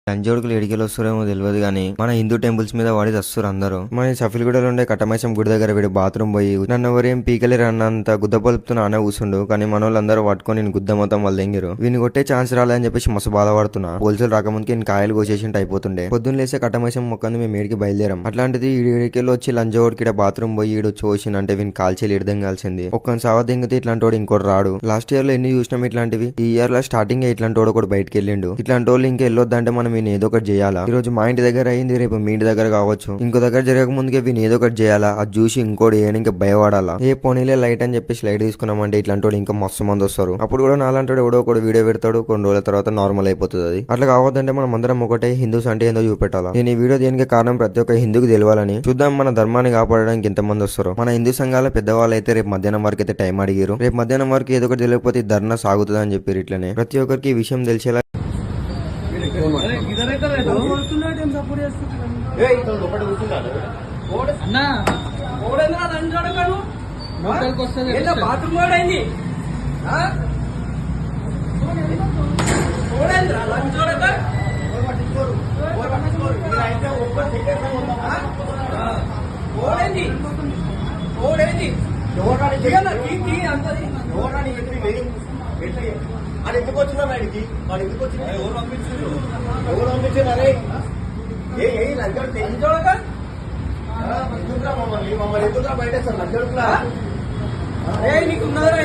లంజోడుకులు ఎడికెళ్ళి వస్తారేమో తెలియదు కానీ మన హిందూ టెంపుల్స్ మీద వాడి వస్తారు అందరూ. మన సఫిల్గూడలో ఉండే కట్టమైసం గుడి దగ్గర వీడు బాత్రూమ్ పోయి నన్ను ఎవరేం పీకలేరు అన్నంత గుద్ద పలుపుతున్న ఆనే కూర్చుండు. కానీ మన వాళ్ళందరూ పట్టుకొని నేను గుద్ద మొత్తం వాళ్ళు దెంగిరు. వీని కొట్టే ఛాన్స్ రాలేదని చెప్పేసి మస్తు బాధపడుతున్నా. పోలీసులు రాకముందుకి నేను కాయలు కోసేసి అయిపోతుండే. పొద్దున్న లేసే కట్టమైసం మొక్కంది మేము ఏడికి బయలుదేరాం. అట్లాంటిది ఈడికెళ్ళి వచ్చి లంజోడికి బాత్రూమ్ పోయి ఈడు చూసిందంటే వీని కాల్చేలు ఇడదంగాల్సింది. ఒక్కని సావ దింగితే ఇట్లాంటి వాడు ఇంకోటి రాడు. లాస్ట్ ఇయర్ లో ఎన్ని చూసినాం ఇట్లాంటివి. ఈ ఇయర్ లో స్టార్టింగ్ ఇట్లాంటి వాడు ఒకటి బయటకు వెళ్ళిండు. ఇట్లాంటి వాళ్ళు ఇంకా వెళ్ళొద్దంటే మనం వీని ఏదో ఒకటి చేయాలి. ఈ రోజు మా ఇంటి దగ్గర అయింది, రేపు మీ ఇంటి దగ్గర కావచ్చు. ఇంకో దగ్గర జరగక ముందుకే వీని ఏదో ఒకటి చేయాలా. అది చూసి ఇంకోటి ఇంకా భయపడాలా. ఏ పోనీలే లైట్ అని చెప్పేసి లైట్ తీసుకున్నామంటే ఇట్లాంటి వాడు ఇంకా మస్తు మంది వస్తారు. అప్పుడు కూడా నాలంటాడు ఎవడో ఒకటి వీడియో పెడతాడు. కొన్ని రోజుల తర్వాత నార్మల్ అయిపోతుంది. అది అట్లా కావద్దంటే మనం అందరం ఒకటే హిందూస్ అంటే ఏందో చూపెట్టాలా. నేను ఈ వీడియో దేనికి కారణం ప్రతి ఒక్క హిందూకి తెలియాలని. చూద్దాం మన ధర్మాన్ని కాపాడడానికి ఎంతమంది వస్తారు. మన హిందూ సంఘాల పెద్దవాళ్ళు అయితే రేపు మధ్యాహ్నం వరకు అయితే టైం అడిగారు. రేపు మధ్యాహ్నం వరకు ఏదో ఒకటి తెలియకపోతే ధర్నా సాగుతుంది అని చెప్పారు. ఇట్లనే ప్రతి ఒక్కరికి ఈ విషయం తెలిసేలా అది ఎందుకు వచ్చినా వాడికి వాడు ఎందుకు వచ్చినా ఎవరు పంపించారు ఎవరు పంపించారే ఏ లంచోడు తెంచోడగా మమ్మల్ని ఎందుకు బయట లంచోడుకులా నీకు ఉన్నదా